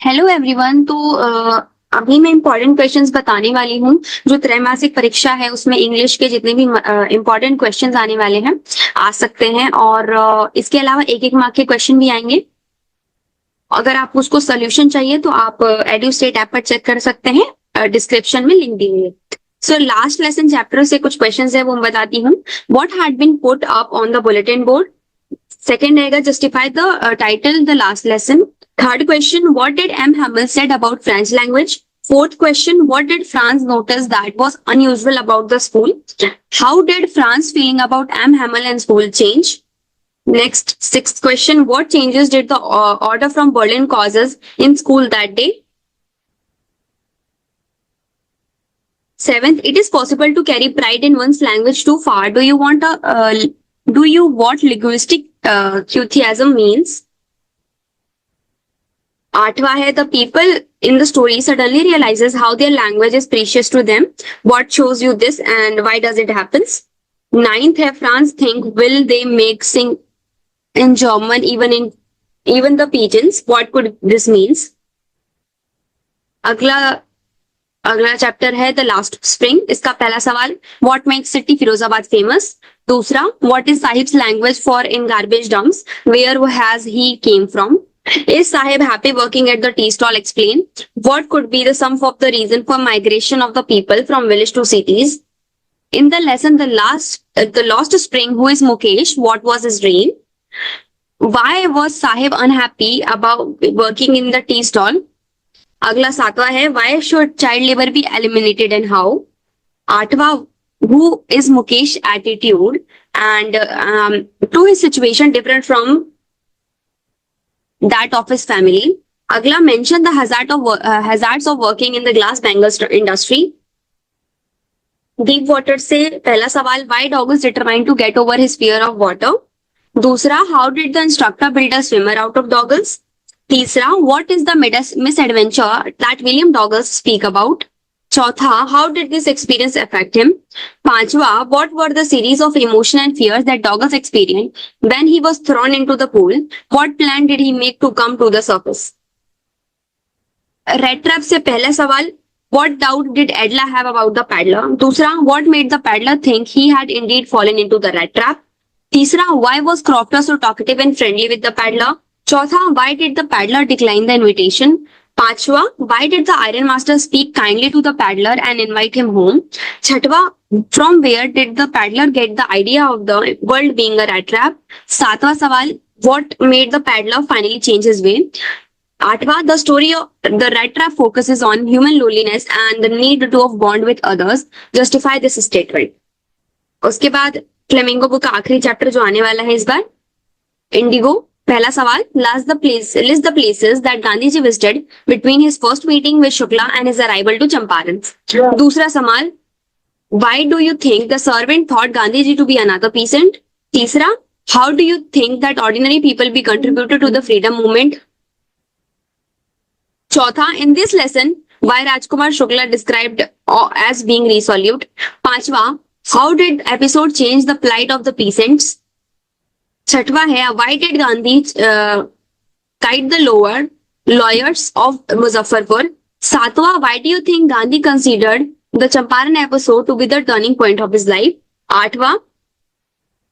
Hello everyone. अभी मैं important questions बताने वाली हूँ। जो त्रैमासिक परीक्षा है उसमें इंग्लिश के जितने भी इम्पोर्टेंट क्वेश्चंस आने वाले हैं आ सकते हैं, और इसके अलावा एक एक मार्क के क्वेश्चन भी आएंगे। अगर आपको उसको सोल्यूशन चाहिए तो आप एडुस्टेट ऐप पर चेक कर सकते हैं, डिस्क्रिप्शन में लिंक दी हुई है। सो लास्ट लेसन चैप्टर से कुछ क्वेश्चंस है वो मैं बताती हूँ। What had been put up on the bulletin board. Second रहेगा justify the title the last lesson. Third question, what did M. Hamel said about French language? Fourth question, what did France notice that was unusual about the school? How did France feeling about M. Hamel and school change? Next, sixth question, what changes did the order from Berlin causes in school that day? Seventh, it is possible to carry pride in one's language too far. Do you what linguistic enthusiasm means? आठवां है the people in the story suddenly realises how their language is precious to them. What shows you this and why does it happens? Ninth है Franz think will they make sing in German even the pigeons. What could this means? अगला chapter है the last spring. इसका पहला सवाल, what makes city Firozabad famous? दूसरा, what is Sahib's language for in garbage dumps? Where has he came from? Is Sahib happy working at the tea stall? Explain. What could be the sum of the reason for migration of the people from village to cities? In the lesson, the lost spring, who is Mukesh? What was his dream? Why was Sahib unhappy about working in the tea stall? अगला सातवां है, why should child labor be eliminated and how? आठवां, who is Mukesh attitude and to his situation different from that of his family? अगला, mention the hazards of working in the glass bangles industry. Deep water से पहला सवाल, why dog is determined to get over his fear of water? दूसरा, how did the instructor build a swimmer out of goggles? तीसरा, what is the misadventure that William Douglas speak about? चौथा, how did this experience affect him? पांचवा, what were the series of emotions and fears that Douglas experienced when he was thrown into the pool? What plan did he make to come to the surface? Red trap से पहला सवाल, what doubt did Edla have about the paddler? दूसरा, what made the paddler think he had indeed fallen into the red trap? तीसरा, why was Crofter so talkative and friendly with the paddler? चौथा, why did the paddler decline the invitation? पांचवा, why did the iron master speak kindly to the paddler and invite him home? छठवा, from where did the paddler get the idea of the world being a rat trap? सातवां सवाल, what made the paddler finally change his way? आठवां, the story of the rat trap focuses on human loneliness and the need to bond with others. Justify this statement. उसके बाद flamingo book का आखिरी chapter जो आने वाला है इस बार, इंडिगो. पहला सवाल, list the places that Gandhiji visited between his first meeting with Shukla and his arrival to Champaran. दूसरा सवाल, why do you think the servant thought Gandhiji to be another peasant? तीसरा, how do you think that ordinary people be contributed to the freedom movement? चौथा, in this lesson, why Rajkumar Shukla described as being resolute? पांचवा, how did episode change the plight of the peasants? छठवा है, why did Gandhi kite the lawyers of Muzaffarpur? सातवां, why do you think Gandhi considered the Champaran episode to be the turning point of his life? आठवां,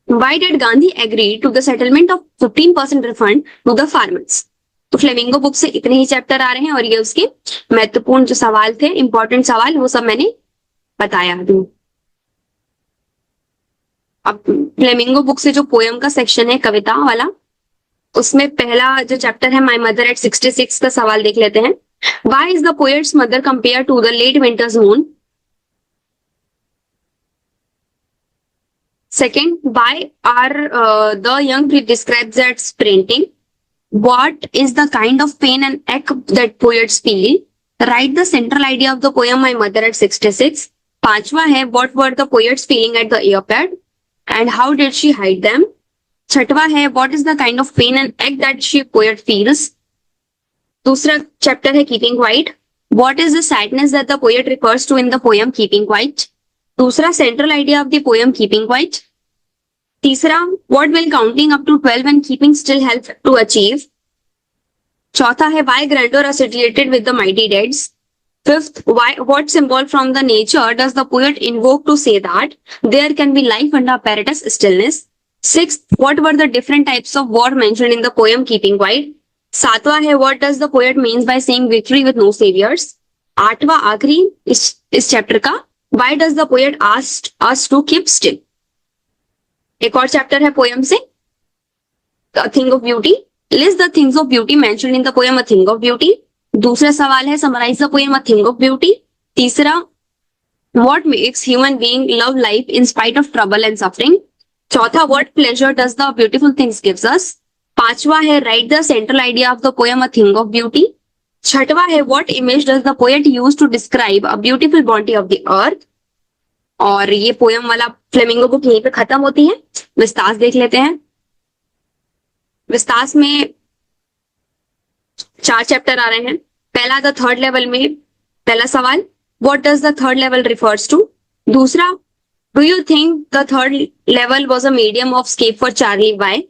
why did Gandhi agree to the settlement of 15% refund to the farmers? तो flamingo book से इतने ही chapter आ रहे हैं और ये उसके महत्वपूर्ण जो सवाल थे, इंपॉर्टेंट सवाल, वो सब मैंने बताया दूं. अब फ्लेमिंगो बुक से जो पोयम का सेक्शन है, कविता वाला, उसमें पहला जो चैप्टर है माय मदर एट 66 का सवाल देख लेते हैं. Why is the poet's mother compare to the late winter's moon? Second, why are the young describes at painting? What is the kind of pain and ache that poet's feel? Write the central idea of the poem my mother at 66. पांचवा है, what were the poet's feeling at the airport and how did she hide them? छठवा है, what is the kind of pain and ache that she poet feels? दूसरा chapter है keeping quiet. what is the sadness that the poet refers to in the poem keeping quiet? दूसरा, central idea of the poem keeping quiet. तीसरा, what will counting up to 12 and keeping still help to achieve? चौथा है why grandeur associated with the mighty deeds. Fifth, what symbol from the nature does the poet invoke to say that there can be life under apparatus stillness? Sixth, what were the different types of war mentioned in the poem Keeping Quiet? सातवां है what does the poet means by saying victory with no saviors? आठवां आखिरी इस chapter का why does the poet ask us to keep still? एक और chapter है poem से A Thing of Beauty. List the things of beauty mentioned in the poem A Thing of Beauty. दूसरा सवाल है summarize the poem A Thing of Beauty. तीसरा what makes human being love life in spite of trouble and suffering. चौथा what pleasure does the beautiful things gives us. पांचवा है write the central idea of the poem A Thing of Beauty. छठवा है what image does the poet use to describe a beautiful body of the earth. और ये poem वाला flamingo book यहीं पे खत्म होती है. विस्तास देख लेते हैं. विस्तास में 4 चैप्टर आ रहे हैं. पहला द थर्ड लेवल में पहला सवाल what does the third level refers to. दूसरा do you think the third level was a medium of escape for Charlie by.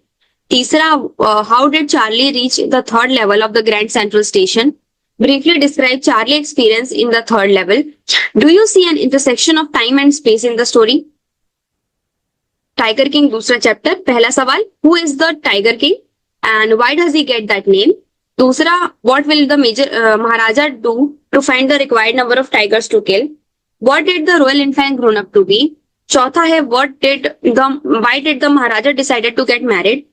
तीसरा how did Charlie reach the third level of the grand central station. Briefly describe Charlie experience in the third level. Do you see an intersection of time and space in the story. Tiger king दूसरा chapter. पहला सवाल who is the tiger king and why does he get that name. दूसरा what will the major Maharaja do to find the required number of tigers to kill. What did the royal infant grown up to be. चौथा है why did the Maharaja decided to get married.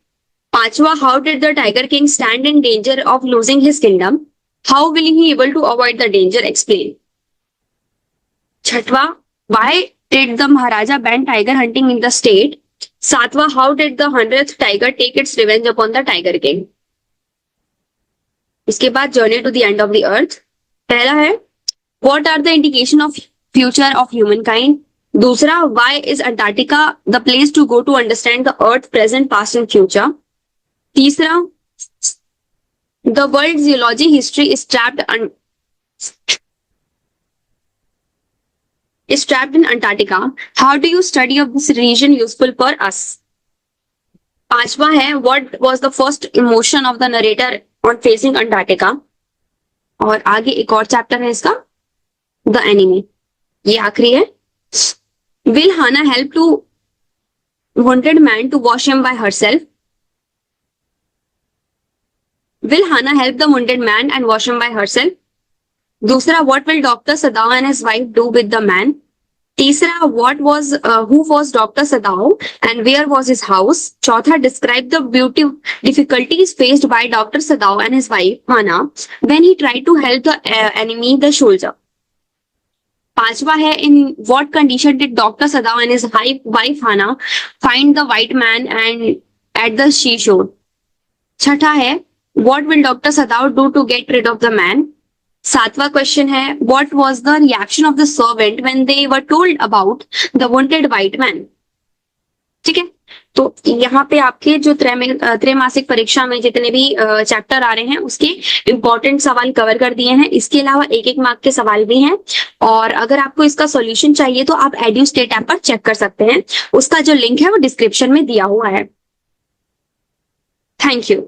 पांचवा how did the tiger king stand in danger of losing his kingdom. How will he able to avoid the danger, explain. छठवा why did the Maharaja ban tiger hunting in the state. सातवां how did the 100th tiger take its revenge upon the tiger king. इसके बाद journey to the end of the earth. पहला है what are the indication of future of human kind. दूसरा why is Antarctica the place to go to understand the earth present past and future. तीसरा the world geology history is trapped in Antarctica. How do you study of this region useful for us? पांचवा है what was the first emotion of the narrator on facing Antarctica. और आगे एक और chapter है इसका The Enemy. ये आखिरी है. Will Hannah help to wounded man to wash him by herself? Will Hannah help the wounded man and wash him by herself? दूसरा what will Dr. Sadao and his wife do with the man. तीसरा who was Dr. Sadao and where was his house. चौथा describe the difficulties faced by Dr. Sadao and his wife Hannah when he tried to help the enemy the soldier. पांचवा है in what condition did Dr. Sadao and his wife Hannah find the white man and at the seashore. छठा है what will Dr. Sadao do to get rid of the man. सातवां question है what was the reaction of the servant when they were told about the wanted white man. ठीक है. तो यहाँ पे आपके जो त्रैमासिक परीक्षा में जितने भी चैप्टर आ रहे हैं उसके इंपॉर्टेंट सवाल कवर कर दिए हैं. इसके अलावा एक मार्क के सवाल भी हैं और अगर आपको इसका सॉल्यूशन चाहिए तो आप एड्यूस्टेट ऐप पर चेक कर सकते हैं. उसका जो लिंक है वो डिस्क्रिप्शन में दिया हुआ है. Thank you.